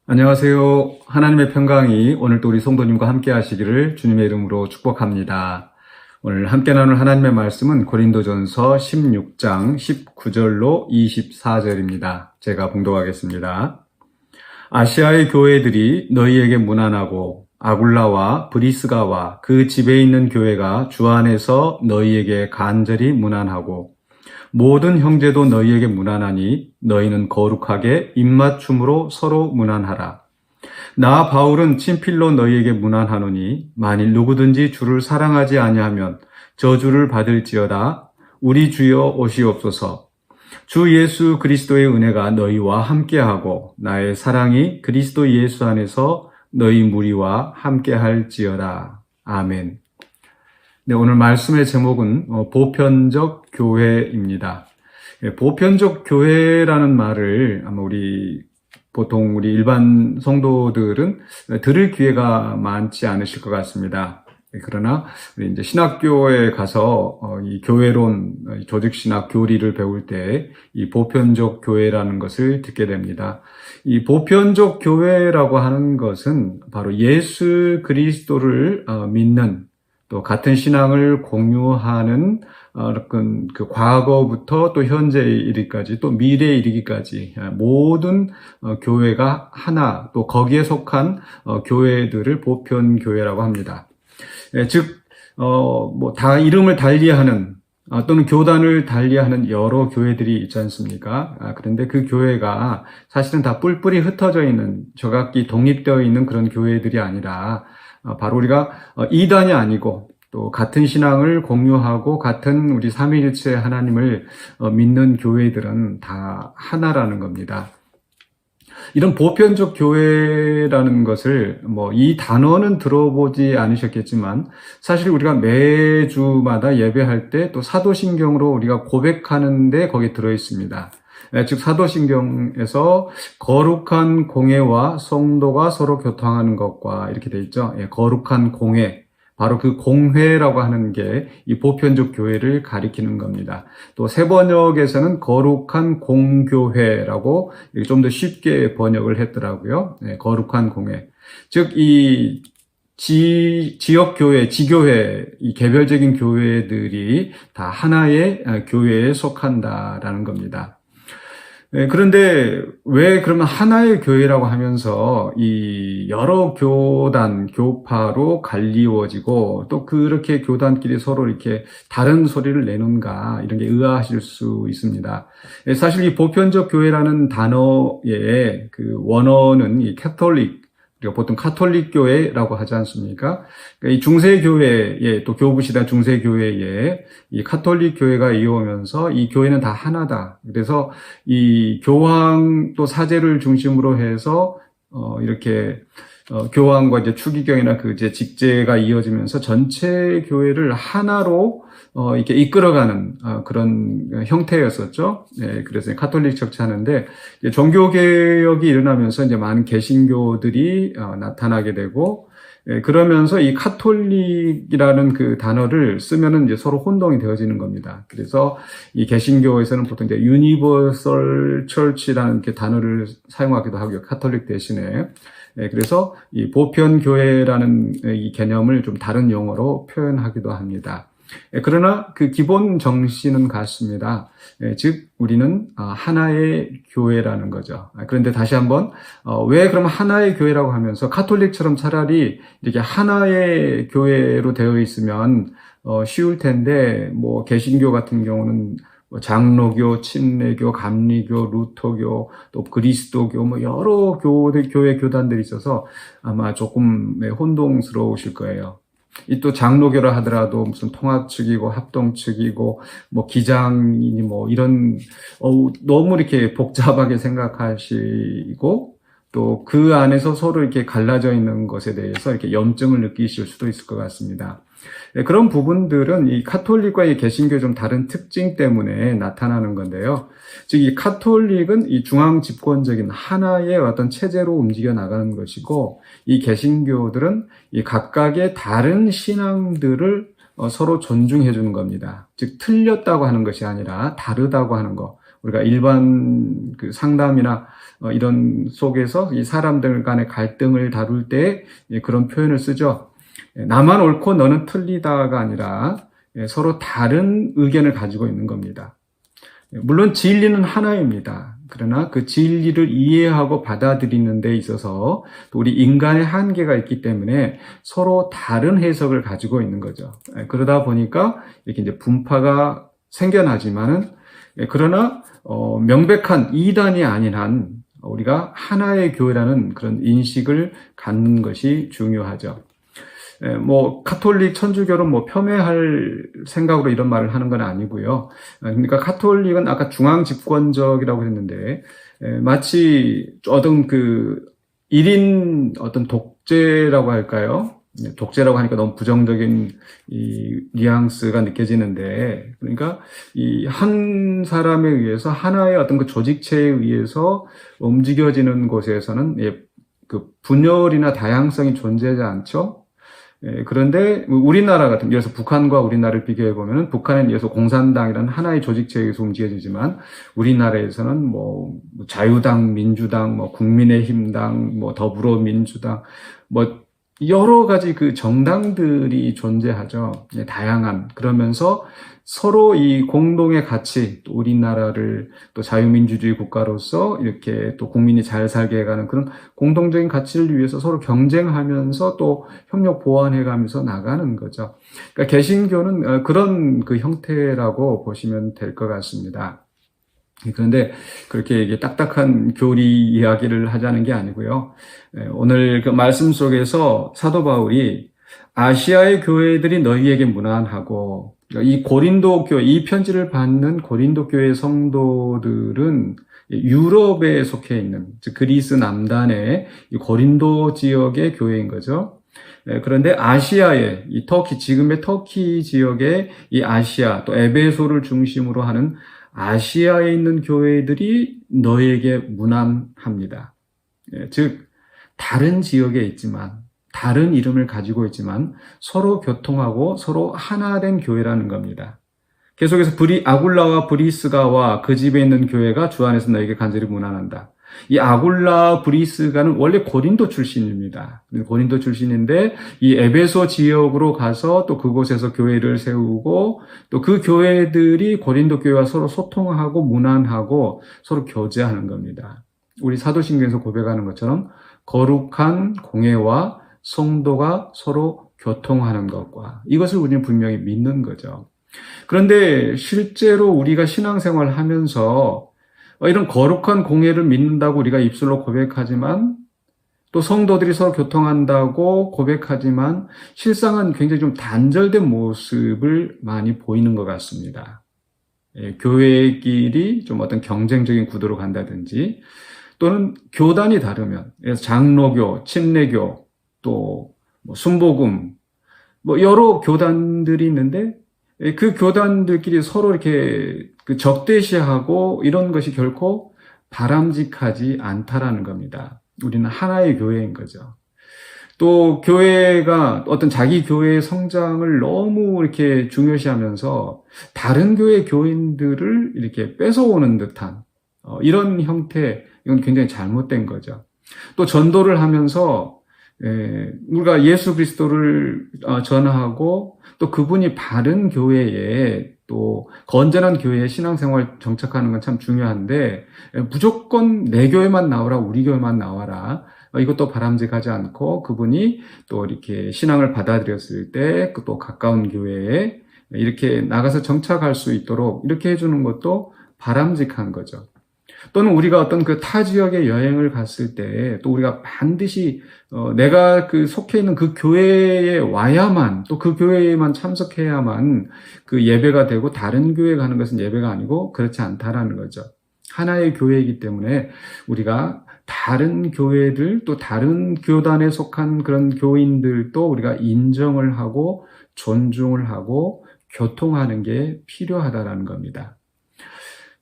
안녕하세요. 하나님의 평강이 오늘도 우리 성도님과 함께 하시기를 주님의 이름으로 축복합니다. 오늘 함께 나눌 하나님의 말씀은 고린도전서 16장 19절로 24절입니다. 제가 봉독하겠습니다. 아시아의 교회들이 너희에게 문안하고 아굴라와 브리스가와 그 집에 있는 교회가 주 안에서 너희에게 간절히 문안하고 모든 형제도 너희에게 문안하니 너희는 거룩하게 입맞춤으로 서로 문안하라. 나 바울은 친필로 너희에게 문안하노니 만일 누구든지 주를 사랑하지 아니하면 저주를 받을지어다. 우리 주여 오시옵소서. 주 예수 그리스도의 은혜가 너희와 함께하고 나의 사랑이 그리스도 예수 안에서 너희 무리와 함께할지어다. 아멘. 네, 오늘 말씀의 제목은 보편적 교회입니다. 보편적 교회라는 말을 아마 보통 우리 일반 성도들은 들을 기회가 많지 않으실 것 같습니다. 그러나 우리 이제 신학교에 가서 이 교회론, 조직신학 교리를 배울 때 이 보편적 교회라는 것을 듣게 됩니다. 이 보편적 교회라고 하는 것은 바로 예수 그리스도를 믿는 또 같은 신앙을 공유하는 그 과거부터 또 현재에 이르기까지 또 미래에 이르기까지 모든 교회가 하나 또 거기에 속한 교회들을 보편교회라고 합니다. 즉 다 이름을 달리하는 또는 교단을 달리하는 여러 교회들이 있지 않습니까? 그런데 그 교회가 사실은 다 뿔뿔이 흩어져 있는 저각기 독립되어 있는 그런 교회들이 아니라 바로 우리가 이단이 아니고 또 같은 신앙을 공유하고 같은 우리 삼위일체 하나님을 믿는 교회들은 다 하나라는 겁니다. 이런 보편적 교회라는 것을 이 단어는 들어보지 않으셨겠지만 사실 우리가 매주마다 예배할 때 또 사도신경으로 우리가 고백하는데 거기에 들어 있습니다. 즉 사도신경에서 거룩한 공회와 성도가 서로 교통하는 것과 이렇게 돼 있죠. 거룩한 공회, 바로 그 공회라고 하는 게 이 보편적 교회를 가리키는 겁니다. 또 새 번역에서는 거룩한 공교회라고 좀 더 쉽게 번역을 했더라고요. 거룩한 공회. 즉 이 지역교회, 지교회, 이 개별적인 교회들이 다 하나의 교회에 속한다라는 겁니다. 그런데 왜 그러면 하나의 교회라고 하면서 이 여러 교단, 교파로 갈리워지고 또 그렇게 교단끼리 서로 이렇게 다른 소리를 내는가 이런 게 의아하실 수 있습니다. 사실 이 보편적 교회라는 단어의 그 원어는 이 캐톨릭, 우리가 보통 카톨릭 교회라고 하지 않습니까? 그러니까 이 중세교회에 또 교부시대 중세교회에 이 카톨릭 교회가 이어오면서 이 교회는 다 하나다. 그래서 이 교황 또 사제를 중심으로 해서 이렇게 교황과 이제 추기경이나 그 이제 직제가 이어지면서 전체 교회를 하나로 이렇게 이끌어가는 그런 형태였었죠. 그래서 카톨릭 처치 하는데 종교 개혁이 일어나면서 이제 많은 개신교들이 나타나게 되고 그러면서 이 카톨릭이라는 그 단어를 쓰면은 이제 서로 혼동이 되어지는 겁니다. 그래서 이 개신교에서는 보통 이제 유니버설 처치라는 그 단어를 사용하기도 하고요. 카톨릭 대신에. 그래서 이 보편교회라는 이 개념을 좀 다른 용어로 표현하기도 합니다. 그러나 그 기본 정신은 같습니다. 즉 우리는 하나의 교회라는 거죠. 그런데 다시 한번 왜 그럼 하나의 교회라고 하면서 카톨릭처럼 차라리 이렇게 하나의 교회로 되어 있으면 쉬울 텐데 개신교 같은 경우는 장로교, 침례교, 감리교, 루터교, 또 그리스도교 여러 교회 교단들이 있어서 아마 조금 혼동스러우실 거예요. 이 또 장로교라 하더라도 무슨 통합 측이고 합동 측이고 기장이니 이런 너무 이렇게 복잡하게 생각하시고 또 그 안에서 서로 이렇게 갈라져 있는 것에 대해서 이렇게 염증을 느끼실 수도 있을 것 같습니다. 그런 부분들은 이 카톨릭과 이 개신교의 좀 다른 특징 때문에 나타나는 건데요. 즉, 이 카톨릭은 이 중앙 집권적인 하나의 어떤 체제로 움직여 나가는 것이고, 이 개신교들은 이 각각의 다른 신앙들을 서로 존중해 주는 겁니다. 즉, 틀렸다고 하는 것이 아니라 다르다고 하는 것. 우리가 일반 그 상담이나 이런 속에서 이 사람들 간의 갈등을 다룰 때 그런 표현을 쓰죠. 나만 옳고 너는 틀리다가 아니라 서로 다른 의견을 가지고 있는 겁니다. 물론 진리는 하나입니다. 그러나 그 진리를 이해하고 받아들이는 데 있어서 또 우리 인간의 한계가 있기 때문에 서로 다른 해석을 가지고 있는 거죠. 그러다 보니까 이렇게 이제 분파가 생겨나지만은 그러나 명백한 이단이 아닌 한 우리가 하나의 교회라는 그런 인식을 갖는 것이 중요하죠. 뭐 카톨릭 천주교를 뭐 폄훼할 생각으로 이런 말을 하는 건 아니고요. 그러니까 카톨릭은 아까 중앙 집권적이라고 했는데 마치 어떤 그 1인 어떤 독재라고 할까요? 독재라고 하니까 너무 부정적인 이 뉘앙스가 느껴지는데, 그러니까 이 한 사람에 의해서 하나의 어떤 그 조직체에 의해서 움직여지는 곳에서는 그 분열이나 다양성이 존재하지 않죠. 그런데 우리나라 같은, 예를 들어서 북한과 우리나라를 비교해 보면은 북한은 예를 들어서 공산당이라는 하나의 조직체에 의해서 움직여지지만 우리나라에서는 뭐 자유당, 민주당, 뭐 국민의힘당, 뭐 더불어민주당, 뭐 여러 가지 그 정당들이 존재하죠. 다양한. 그러면서 서로 이 공동의 가치, 또 우리나라를 또 자유민주주의 국가로서 이렇게 또 국민이 잘 살게 해가는 그런 공동적인 가치를 위해서 서로 경쟁하면서 또 협력 보완해 가면서 나가는 거죠. 그러니까 개신교는 그런 그 형태라고 보시면 될 것 같습니다. 그런데 그렇게 이게 딱딱한 교리 이야기를 하자는 게 아니고요. 오늘 그 말씀 속에서 사도 바울이 아시아의 교회들이 너희에게 무난하고, 이 고린도 교회, 이 편지를 받는 고린도 교회 성도들은 유럽에 속해 있는, 즉 그리스 남단의 이 고린도 지역의 교회인 거죠. 그런데 아시아의 이 터키, 지금의 터키 지역의 이 아시아, 또 에베소를 중심으로 하는 아시아에 있는 교회들이 너에게 무난합니다. 즉 다른 지역에 있지만, 다른 이름을 가지고 있지만 서로 교통하고 서로 하나 된 교회라는 겁니다. 계속해서 아굴라와 브리스가와 그 집에 있는 교회가 주 안에서 너에게 간절히 무난한다. 이 아굴라 브리스가는 원래 고린도 출신입니다. 고린도 출신인데 이 에베소 지역으로 가서 또 그곳에서 교회를 세우고 또 그 교회들이 고린도 교회와 서로 소통하고 무난하고 서로 교제하는 겁니다. 우리 사도신경에서 고백하는 것처럼 거룩한 공회와 성도가 서로 교통하는 것과, 이것을 우리는 분명히 믿는 거죠. 그런데 실제로 우리가 신앙생활을 하면서 이런 거룩한 공회를 믿는다고 우리가 입술로 고백하지만, 또 성도들이 서로 교통한다고 고백하지만 실상은 굉장히 좀 단절된 모습을 많이 보이는 것 같습니다. 교회끼리 좀 어떤 경쟁적인 구도로 간다든지, 또는 교단이 다르면, 장로교, 침례교, 또 순복음, 뭐 여러 교단들이 있는데 그 교단들끼리 서로 이렇게 그 적대시하고 이런 것이 결코 바람직하지 않다라는 겁니다. 우리는 하나의 교회인 거죠. 또 교회가 어떤 자기 교회의 성장을 너무 이렇게 중요시하면서 다른 교회 교인들을 이렇게 뺏어오는 듯한 이런 형태, 이건 굉장히 잘못된 거죠. 또 전도를 하면서 우리가 예수 그리스도를 전하고 또 그분이 바른 교회에, 또 건전한 교회에 신앙생활 정착하는 건 참 중요한데 무조건 내 교회만 나오라, 우리 교회만 나와라, 이것도 바람직하지 않고, 그분이 또 이렇게 신앙을 받아들였을 때 또 가까운 교회에 이렇게 나가서 정착할 수 있도록 이렇게 해주는 것도 바람직한 거죠. 또는 우리가 어떤 그 타 지역에 여행을 갔을 때 또 우리가 반드시 내가 그 속해 있는 그 교회에 와야만, 또 그 교회에만 참석해야만 그 예배가 되고 다른 교회 가는 것은 예배가 아니고 그렇지 않다라는 거죠. 하나의 교회이기 때문에 우리가 다른 교회들, 또 다른 교단에 속한 그런 교인들도 우리가 인정을 하고 존중을 하고 교통하는 게 필요하다라는 겁니다.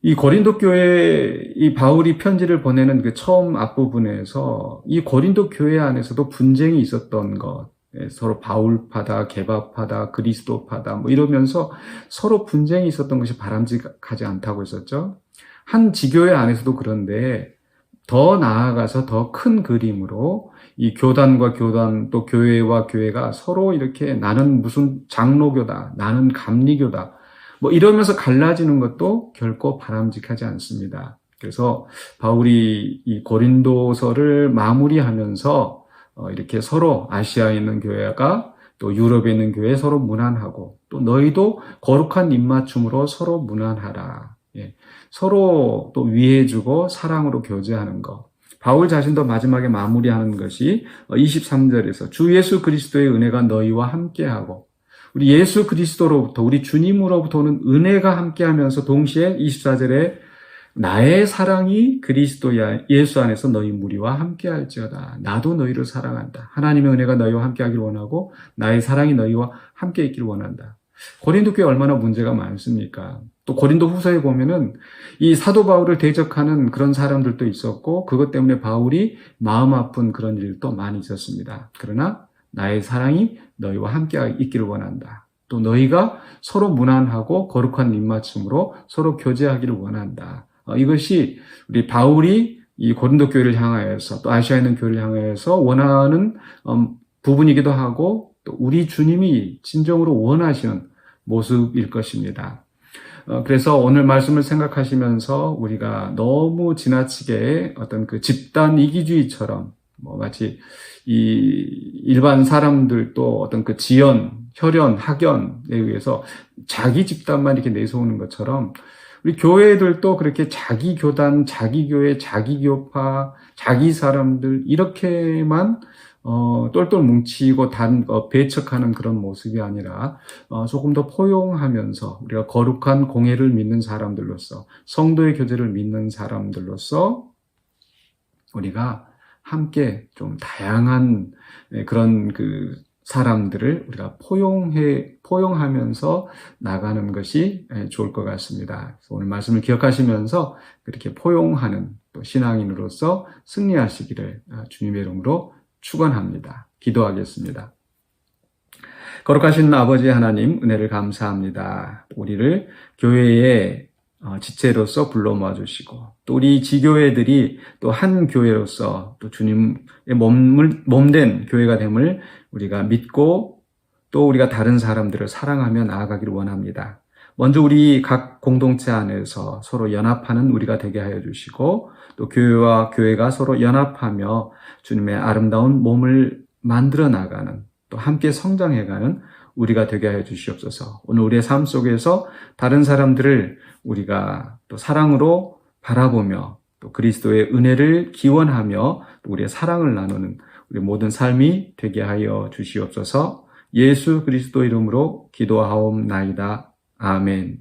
이 고린도 교회, 이 바울이 편지를 보내는 그 처음 앞부분에서 이 고린도 교회 안에서도 분쟁이 있었던 것, 서로 바울파다, 게바파다, 그리스도파다, 뭐 이러면서 서로 분쟁이 있었던 것이 바람직하지 않다고 했었죠. 한 지교회 안에서도 그런데 더 나아가서 더 큰 그림으로 이 교단과 교단 또 교회와 교회가 서로 이렇게 나는 무슨 장로교다, 나는 감리교다, 뭐 이러면서 갈라지는 것도 결코 바람직하지 않습니다. 그래서 바울이 이 고린도서를 마무리하면서 이렇게 서로 아시아에 있는 교회가 또 유럽에 있는 교회 서로 문안하고 또 너희도 거룩한 입맞춤으로 서로 문안하라. 예. 서로 또 위해주고 사랑으로 교제하는 것. 바울 자신도 마지막에 마무리하는 것이 23절에서 주 예수 그리스도의 은혜가 너희와 함께하고 우리 예수 그리스도로부터 우리 주님으로부터 오는 은혜가 함께하면서 동시에 24절에 나의 사랑이 그리스도 예수 안에서 너희 무리와 함께할지어다. 나도 너희를 사랑한다. 하나님의 은혜가 너희와 함께하기를 원하고 나의 사랑이 너희와 함께 있기를 원한다. 고린도 교회 얼마나 문제가 많습니까? 또 고린도 후서에 보면은 이 사도 바울을 대적하는 그런 사람들도 있었고 그것 때문에 바울이 마음 아픈 그런 일도 많이 있었습니다. 그러나 나의 사랑이 너희와 함께 있기를 원한다. 또 너희가 서로 무난하고 거룩한 입맞춤으로 서로 교제하기를 원한다. 이것이 우리 바울이 이 고린도 교회를 향하여서 또 아시아에 있는 교회를 향하여서 원하는 부분이기도 하고 또 우리 주님이 진정으로 원하시는 모습일 것입니다. 그래서 오늘 말씀을 생각하시면서 우리가 너무 지나치게 어떤 그 집단 이기주의처럼 마치 이 일반 사람들도 어떤 그 지연, 혈연, 학연에 의해서 자기 집단만 이렇게 내세우는 것처럼 우리 교회들도 그렇게 자기 교단, 자기 교회, 자기 교파, 자기 사람들 이렇게만 똘똘 뭉치고 배척하는 그런 모습이 아니라 조금 더 포용하면서 우리가 거룩한 공예를 믿는 사람들로서 성도의 교제를 믿는 사람들로서 우리가 함께 좀 다양한 그런 그 사람들을 우리가 포용하면서 나가는 것이 좋을 것 같습니다. 그래서 오늘 말씀을 기억하시면서 그렇게 포용하는 또 신앙인으로서 승리하시기를 주님의 이름으로 축원합니다. 기도하겠습니다. 거룩하신 아버지 하나님, 은혜를 감사합니다. 우리를 교회의 지체로서 불러 모아주시고 또 우리 지교회들이 또 한 교회로서 또 주님의 몸된 교회가 됨을 우리가 믿고 또 우리가 다른 사람들을 사랑하며 나아가기를 원합니다. 먼저 우리 각 공동체 안에서 서로 연합하는 우리가 되게 하여 주시고 또 교회와 교회가 서로 연합하며 주님의 아름다운 몸을 만들어 나가는 또 함께 성장해가는 우리가 되게 하여 주시옵소서. 오늘 우리의 삶 속에서 다른 사람들을 우리가 또 사랑으로 바라보며 또 그리스도의 은혜를 기원하며 또 우리의 사랑을 나누는 우리 모든 삶이 되게 하여 주시옵소서. 예수 그리스도 이름으로 기도하옵나이다. 아멘.